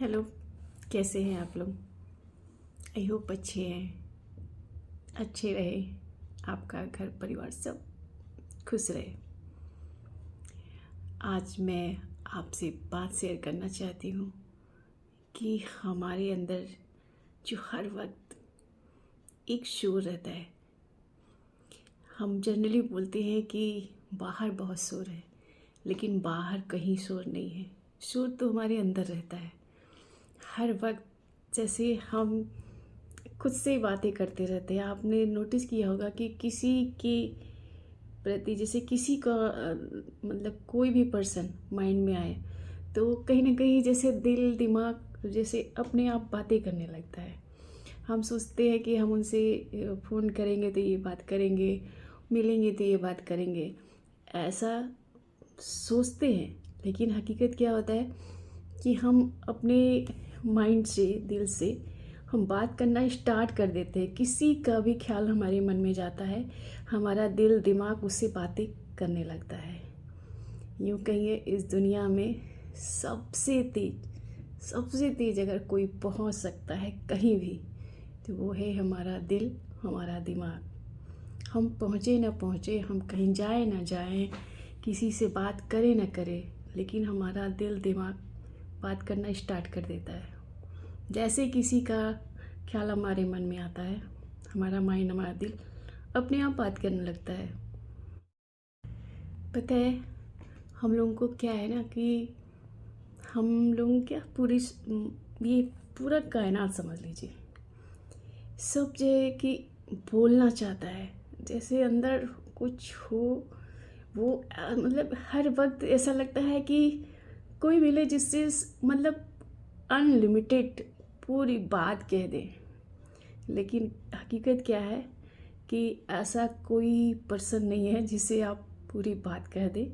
Hello. कैसे हैं आप लोग? आई होप अच्छे हैं, अच्छे रहे, आपका घर परिवार सब खुश रहे। आज मैं आपसे बात शेयर करना चाहती हूँ कि हमारे अंदर जो हर वक्त एक शोर रहता है। हम जनरली बोलते हैं कि बाहर बहुत शोर है, लेकिन बाहर कहीं शोर नहीं है। शोर तो हमारे अंदर रहता है हर वक्त। जैसे हम खुद से बातें करते रहते हैं। आपने नोटिस किया होगा कि किसी के प्रति जैसे किसी का मतलब कोई भी पर्सन माइंड में आए तो कहीं ना कहीं जैसे दिल दिमाग जैसे अपने आप बातें करने लगता है। हम सोचते हैं कि हम उनसे फ़ोन करेंगे तो ये बात करेंगे, मिलेंगे तो ये बात करेंगे, ऐसा सोचते हैं। लेकिन हकीकत क्या होता है कि हम अपने माइंड से, दिल से हम बात करना स्टार्ट कर देते हैं। किसी का भी ख्याल हमारे मन में जाता है, हमारा दिल दिमाग उससे बातें करने लगता है। यूँ कहिए इस दुनिया में सबसे तेज अगर कोई पहुंच सकता है कहीं भी तो वो है हमारा दिल, हमारा दिमाग। हम पहुँचे ना पहुँचे, हम कहीं जाए ना जाएं, किसी से बात करें ना करें, लेकिन हमारा दिल दिमाग बात करना स्टार्ट कर देता है। जैसे किसी का ख्याल हमारे मन में आता है, हमारा माइंड, हमारा दिल अपने आप बात करने लगता है। पता है हम लोगों को क्या है ना कि हम लोगों क्या ये पूरा कायनात समझ लीजिए, सब जगह कि बोलना चाहता है। जैसे अंदर कुछ हो वो मतलब हर वक्त ऐसा लगता है कि कोई मिले जिससे मतलब अनलिमिटेड पूरी बात कह दे। लेकिन हकीकत क्या है कि ऐसा कोई पर्सन नहीं है जिसे आप पूरी बात कह दें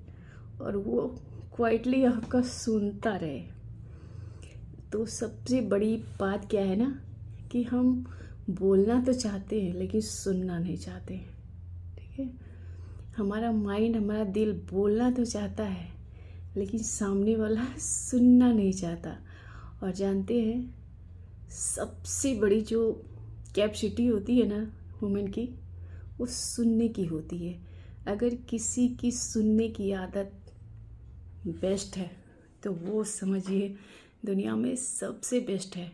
और वो क्वाइटली आपका सुनता रहे। तो सबसे बड़ी बात क्या है ना कि हम बोलना तो चाहते हैं लेकिन सुनना नहीं चाहते। ठीक है, हमारा माइंड, हमारा दिल बोलना तो चाहता है लेकिन सामने वाला सुनना नहीं चाहता। और जानते हैं सबसे बड़ी जो कैपेसिटी होती है ना वुमेन की, वो सुनने की होती है। अगर किसी की सुनने की आदत बेस्ट है तो वो समझिए दुनिया में सबसे बेस्ट है।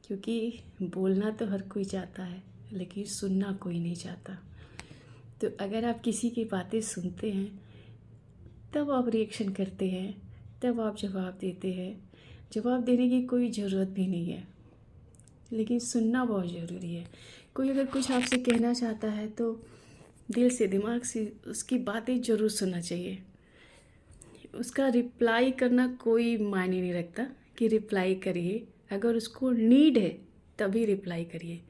क्योंकि बोलना तो हर कोई चाहता है लेकिन सुनना कोई नहीं चाहता। तो अगर आप किसी की बातें सुनते हैं तब आप रिएक्शन करते हैं, तब आप जवाब देते हैं। जवाब देने की कोई ज़रूरत भी नहीं है, लेकिन सुनना बहुत ज़रूरी है। कोई अगर कुछ आपसे कहना चाहता है तो दिल से दिमाग से उसकी बातें ज़रूर सुनना चाहिए। उसका रिप्लाई करना कोई मायने नहीं रखता कि रिप्लाई करिए, अगर उसको नीड है तभी रिप्लाई करिए।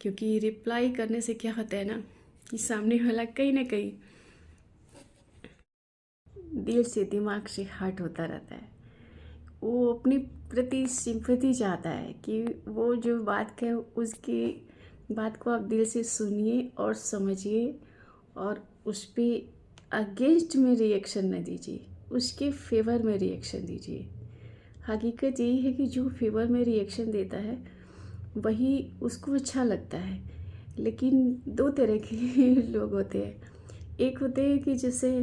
क्योंकि रिप्लाई करने से क्या होता है ना कि सामने वाला कहीं ना कहीं दिल से दिमाग से हर्ट होता रहता है। वो अपनी प्रति सिंपैथी चाहता है कि वो जो बात कहे उसकी बात को आप दिल से सुनिए और समझिए और उस पर अगेंस्ट में रिएक्शन न दीजिए, उसके फेवर में रिएक्शन दीजिए। हकीकत यही है कि जो फेवर में रिएक्शन देता है वही उसको अच्छा लगता है। लेकिन दो तरह के लोग होते हैं। एक होते हैं कि जैसे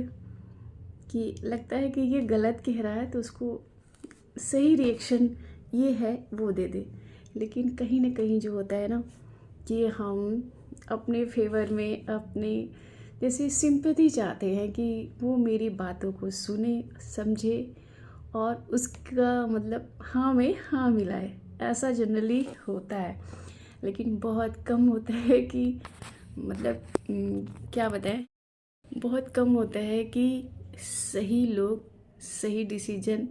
कि लगता है कि ये गलत कह रहा है तो उसको सही रिएक्शन ये है वो दे दे। लेकिन कहीं ना कहीं जो होता है ना कि हम अपने फेवर में अपने जैसे सिंपैथी चाहते हैं कि वो मेरी बातों को सुने, समझे और उसका मतलब हाँ में हाँ मिलाए। ऐसा जनरली होता है, लेकिन बहुत कम होता है कि मतलब क्या बताएं, बहुत कम होता है कि सही लोग सही डिसीजन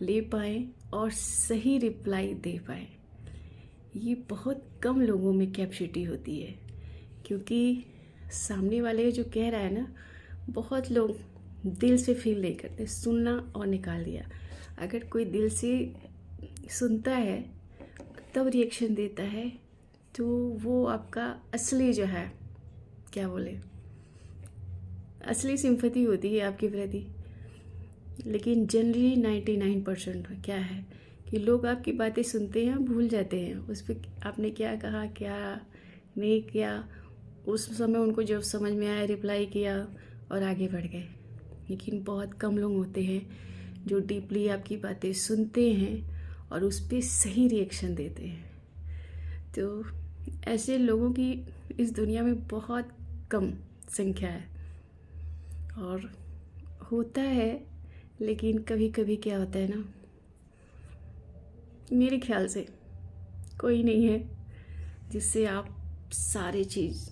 ले पाएँ और सही रिप्लाई दे पाएँ। ये बहुत कम लोगों में कैपेसिटी होती है। क्योंकि सामने वाले जो कह रहा है ना, बहुत लोग दिल से फील नहीं करते, सुनना और निकाल दिया। अगर कोई दिल से सुनता है तब रिएक्शन देता है तो वो आपका असली जो है क्या बोले, असली सिंपैथी होती है आपके प्रति। लेकिन जनरली 99% क्या है कि लोग आपकी बातें सुनते हैं, भूल जाते हैं उस पर आपने क्या कहा, क्या नहीं किया। उस समय उनको जब समझ में आया रिप्लाई किया और आगे बढ़ गए। लेकिन बहुत कम लोग होते हैं जो डीपली आपकी बातें सुनते हैं और उस पर सही रिएक्शन देते हैं। तो ऐसे लोगों की इस दुनिया में बहुत कम संख्या है और होता है। लेकिन कभी कभी क्या होता है ना, मेरे ख्याल से कोई नहीं है जिससे आप सारी चीज़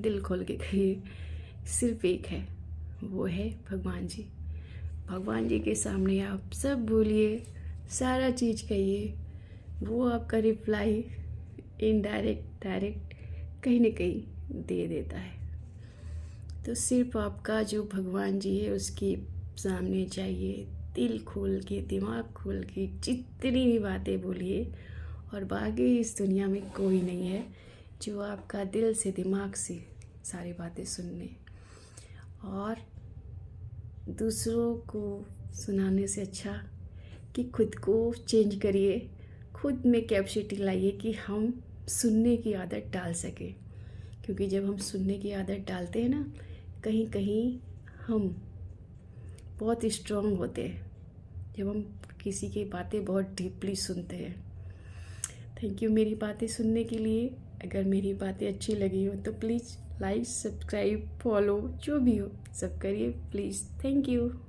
दिल खोल के कहिए। सिर्फ एक है, वो है भगवान जी। भगवान जी के सामने आप सब बोलिए, सारा चीज़ कहिए, वो आपका रिप्लाई इनडायरेक्ट डायरेक्ट कहीं ना कहीं दे देता है। तो सिर्फ आपका जो भगवान जी है उसके सामने जाइए, दिल खोल के, दिमाग खोल के, जितनी भी बातें बोलिए। और बाकी इस दुनिया में कोई नहीं है जो आपका दिल से दिमाग से सारी बातें सुनने। और दूसरों को सुनाने से अच्छा कि खुद को चेंज करिए, खुद में कैपेसिटी लाइए कि हम सुनने की आदत डाल सकें। क्योंकि जब हम सुनने की आदत डालते हैं ना, कहीं कहीं हम बहुत स्ट्रांग होते हैं जब हम किसी की बातें बहुत डीपली सुनते हैं। थैंक यू मेरी बातें सुनने के लिए। अगर मेरी बातें अच्छी लगी हो तो प्लीज़ लाइक, सब्सक्राइब, फॉलो जो भी हो सब करिए प्लीज़। Thank you.